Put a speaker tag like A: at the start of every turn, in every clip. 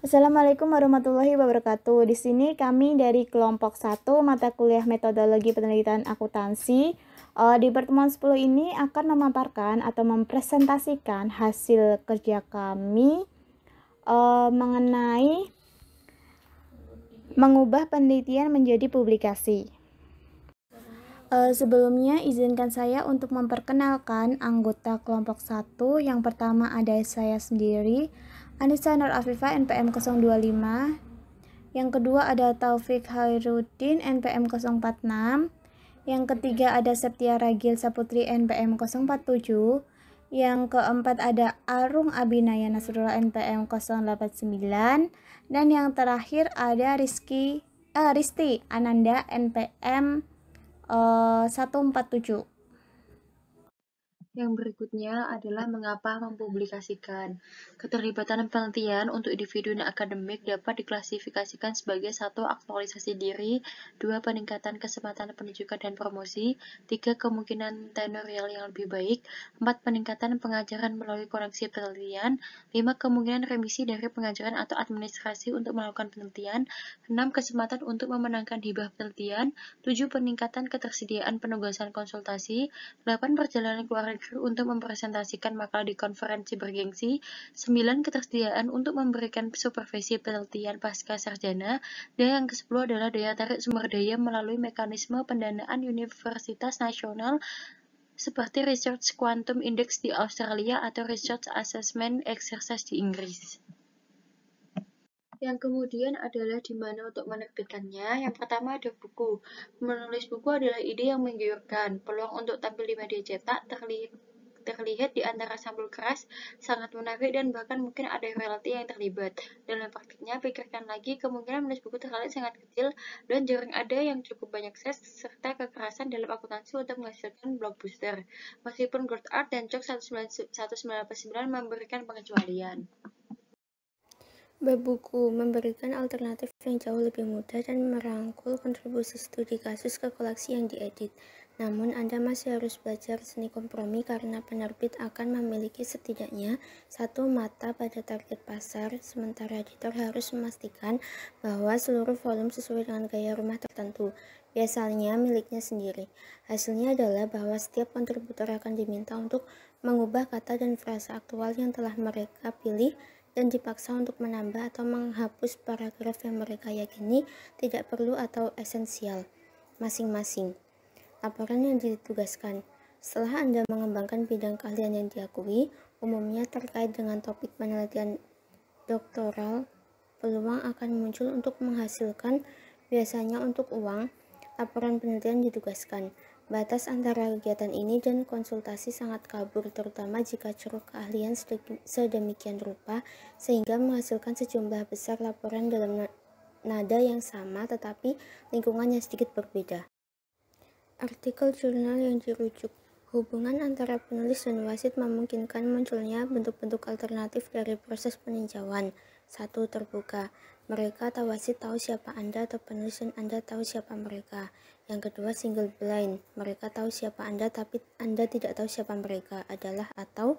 A: Assalamualaikum warahmatullahi wabarakatuh. Di sini kami dari kelompok 1 mata kuliah Metodologi Penelitian Akuntansi. Di pertemuan 10 ini akan memaparkan atau mempresentasikan hasil kerja kami mengenai mengubah penelitian menjadi publikasi. Sebelumnya izinkan saya untuk memperkenalkan anggota kelompok 1. Yang pertama ada saya sendiri, Anissa Nur Afifah, NPM 025. Yang kedua ada Taufik Khairuddin, NPM 046. Yang ketiga ada Septia Ragil Saputri, NPM 047. Yang keempat ada Arung Abinaya Nasrullah, NPM 089. Dan yang terakhir ada Risti Ananda, NPM 147.
B: Yang berikutnya adalah mengapa mempublikasikan. Keterlibatan penelitian untuk individu dan akademik dapat diklasifikasikan sebagai 1. Aktualisasi diri, 2. Peningkatan kesempatan penunjukan dan promosi, 3. Kemungkinan tenurial yang lebih baik, 4. Peningkatan pengajaran melalui koneksi penelitian, 5. Kemungkinan remisi dari pengajaran atau administrasi untuk melakukan penelitian, 6. Kesempatan untuk memenangkan hibah penelitian, 7. Peningkatan ketersediaan penugasan konsultasi, 8. Perjalanan ke luar negeri untuk mempresentasikan makalah di konferensi bergengsi, 9. Ketersediaan untuk memberikan supervisi penelitian pasca sarjana, dan yang ke-10 adalah daya tarik sumber daya melalui mekanisme pendanaan universitas nasional seperti Research Quantum Index di Australia atau Research Assessment Exercise di Inggris. Yang kemudian adalah di mana untuk menerbitkannya. Yang pertama ada buku. Menulis buku adalah ide yang menggiurkan. Peluang untuk tampil di media cetak terlihat di antara sampul keras, sangat menarik, dan bahkan mungkin ada royalti yang terlibat. Dalam praktiknya, pikirkan lagi, kemungkinan menulis buku terlihat sangat kecil dan jarang ada yang cukup banyak sukses serta kekerasan dalam akuntansi untuk menghasilkan blockbuster. Meskipun Growth Art dan Chalk 1989 memberikan pengecualian.
C: Bab buku memberikan alternatif yang jauh lebih mudah dan merangkul kontribusi studi kasus ke koleksi yang diedit. Namun, Anda masih harus belajar seni kompromi karena penerbit akan memiliki setidaknya satu mata pada target pasar, sementara editor harus memastikan bahwa seluruh volume sesuai dengan gaya rumah tertentu, biasanya miliknya sendiri. Hasilnya adalah bahwa setiap kontributor akan diminta untuk mengubah kata dan frasa aktual yang telah mereka pilih dan dipaksa untuk menambah atau menghapus paragraf yang mereka yakini tidak perlu atau esensial masing-masing. Laporan yang ditugaskan. Setelah Anda mengembangkan bidang keahlian yang diakui, umumnya terkait dengan topik penelitian doktoral, peluang akan muncul untuk menghasilkan, biasanya untuk uang. Laporan penelitian ditugaskan. Batas antara kegiatan ini dan konsultasi sangat kabur, terutama jika curug keahlian sedemikian rupa sehingga menghasilkan sejumlah besar laporan dalam nada yang sama tetapi lingkungannya sedikit berbeda. Artikel jurnal yang dirujuk. Hubungan antara penulis dan wasit memungkinkan munculnya bentuk-bentuk alternatif dari proses peninjauan. 1. Terbuka. Mereka atau wasit tahu siapa Anda atau penulis dan Anda tahu siapa mereka. Yang kedua, single blind. Mereka tahu siapa Anda tapi Anda tidak tahu siapa mereka adalah. Atau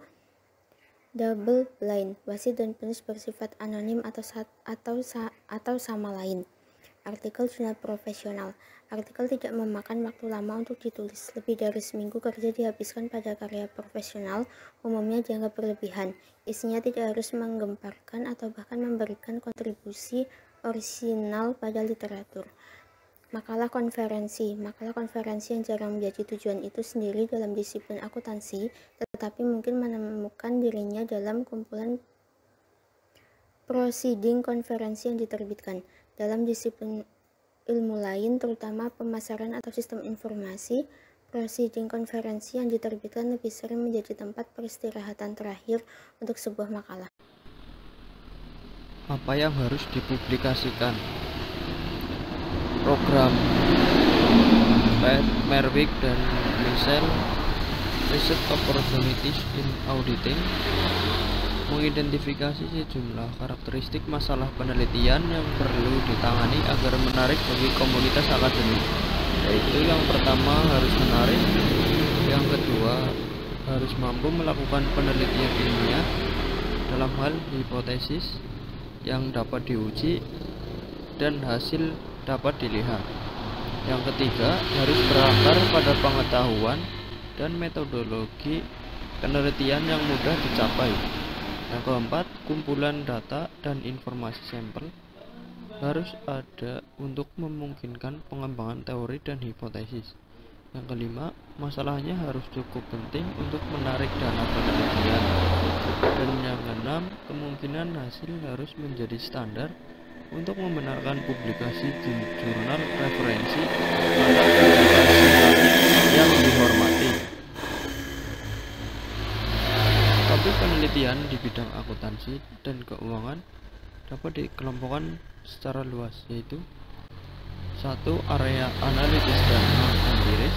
C: double blind. Wasit dan penulis bersifat anonim atau sama lain. Artikel jurnal profesional. Artikel tidak memakan waktu lama untuk ditulis. Lebih dari seminggu kerja dihabiskan pada karya profesional, umumnya dianggap berlebihan. Isinya tidak harus menggemparkan atau bahkan memberikan kontribusi orisinal pada literatur. Makalah konferensi. Makalah konferensi yang jarang menjadi tujuan itu sendiri dalam disiplin akuntansi, tetapi mungkin menemukan dirinya dalam kumpulan proceeding konferensi yang diterbitkan. Dalam disiplin ilmu lain, terutama pemasaran atau sistem informasi, proceeding konferensi yang diterbitkan lebih sering menjadi tempat peristirahatan terakhir untuk sebuah makalah.
D: Apa yang harus dipublikasikan? Program Merwick dan Michel, Research Opportunities in Auditing, mengidentifikasi sejumlah karakteristik masalah penelitian yang perlu ditangani agar menarik bagi komunitas akademik, yaitu yang pertama harus menarik, yang kedua harus mampu melakukan penelitian ilmiah dalam hal hipotesis, yang dapat diuji dan hasil dapat dilihat. Yang ketiga, harus berakar pada pengetahuan dan metodologi penelitian yang mudah dicapai. Yang keempat, kumpulan data dan informasi sampel harus ada untuk memungkinkan pengembangan teori dan hipotesis. Yang kelima, masalahnya harus cukup penting untuk menarik dana penelitian. Dan yang keenam, kemungkinan hasil harus menjadi standar untuk membenarkan publikasi di jurnal referensi pada publikasi yang dihormati. Topik penelitian di bidang akuntansi dan keuangan dapat dikelompokkan secara luas, yaitu 1. Area analitis dan non-empiris,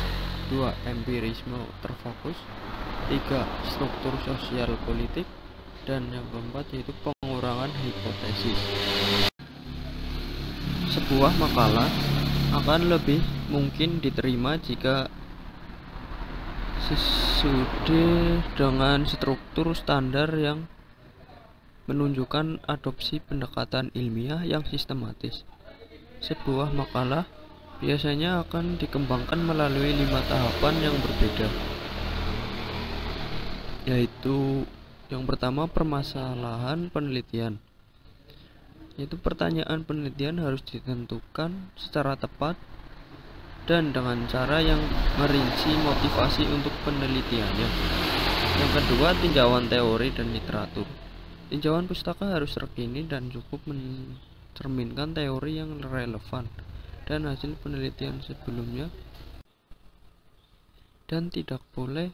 D: 2. Empirisme terfokus, 3. Struktur sosial politik, dan yang keempat yaitu pengurangan hipotesis. Sebuah makalah akan lebih mungkin diterima jika sesuai dengan struktur standar yang menunjukkan adopsi pendekatan ilmiah yang sistematis. Sebuah makalah biasanya akan dikembangkan melalui 5 tahapan yang berbeda, yaitu yang pertama, permasalahan penelitian, yaitu pertanyaan penelitian harus ditentukan secara tepat dan dengan cara yang merinci motivasi untuk penelitiannya. Yang kedua, tinjauan teori dan literatur. Tinjauan pustaka harus terkini dan cukup mencerminkan teori yang relevan dan hasil penelitian sebelumnya, dan tidak boleh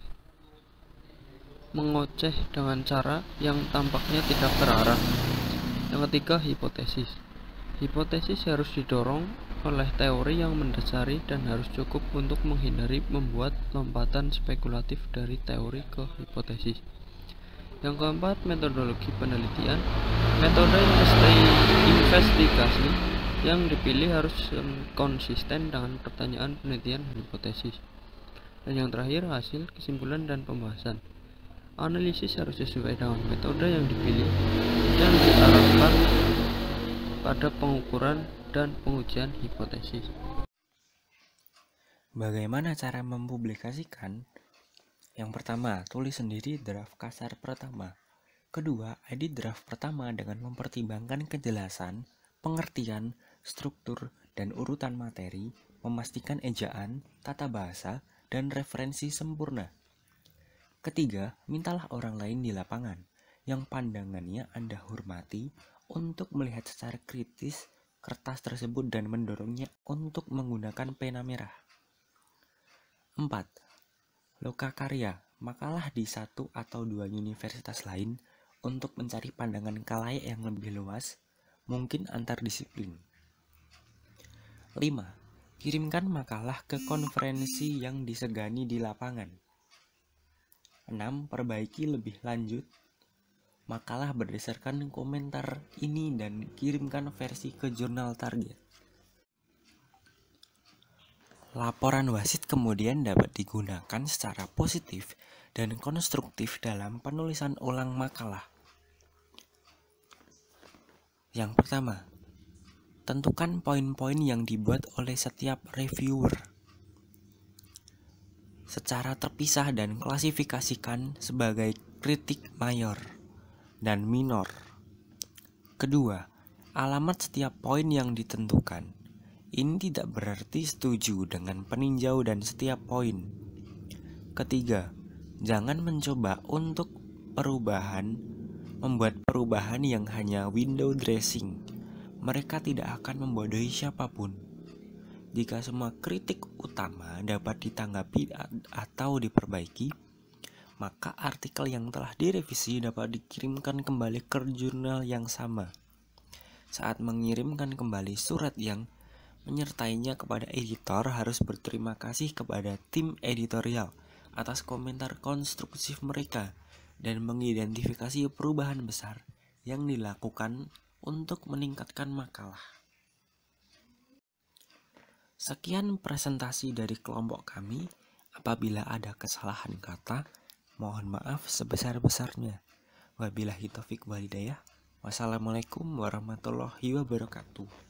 D: mengoceh dengan cara yang tampaknya tidak terarah. Yang ketiga, hipotesis. Hipotesis harus didorong oleh teori yang mendasari dan harus cukup untuk menghindari membuat lompatan spekulatif dari teori ke hipotesis. Yang keempat, metodologi penelitian. Metode investigasi yang dipilih harus konsisten dengan pertanyaan, penelitian, dan hipotesis. Dan yang terakhir, hasil, kesimpulan, dan pembahasan. Analisis harus sesuai dengan metode yang dipilih dan diarahkan pada pengukuran dan pengujian hipotesis.
E: Bagaimana cara mempublikasikan? Yang pertama, tulis sendiri draft kasar pertama. Kedua, edit draft pertama dengan mempertimbangkan kejelasan, pengertian, struktur, dan urutan materi, memastikan ejaan, tata bahasa, dan referensi sempurna. Ketiga, mintalah orang lain di lapangan yang pandangannya Anda hormati untuk melihat secara kritis kertas tersebut dan mendorongnya untuk menggunakan pena merah. 4. Lokakarya, makalah di 1 atau 2 universitas lain untuk mencari pandangan khalayak yang lebih luas, mungkin antar disiplin. 5. Kirimkan makalah ke konferensi yang disegani di lapangan. 6. Perbaiki lebih lanjut makalah berdasarkan komentar ini dan kirimkan versi ke jurnal target. Laporan wasit kemudian dapat digunakan secara positif dan konstruktif dalam penulisan ulang makalah. Yang pertama, tentukan poin-poin yang dibuat oleh setiap reviewer secara terpisah dan klasifikasikan sebagai kritik mayor dan minor. Kedua, alamat setiap poin yang ditentukan. Ini tidak berarti setuju dengan peninjau dan setiap poin. Ketiga, jangan mencoba untuk membuat perubahan yang hanya window dressing. Mereka tidak akan membodohi siapapun. Jika semua kritik utama dapat ditanggapi atau diperbaiki, maka artikel yang telah direvisi dapat dikirimkan kembali ke jurnal yang sama. Saat mengirimkan kembali surat yang menyertainya kepada editor, harus berterima kasih kepada tim editorial atas komentar konstruktif mereka dan mengidentifikasi perubahan besar yang dilakukan untuk meningkatkan makalah. Sekian presentasi dari kelompok kami. Apabila ada kesalahan kata, mohon maaf sebesar-besarnya. Wabillahi taufik walhidayah. Wassalamualaikum warahmatullahi wabarakatuh.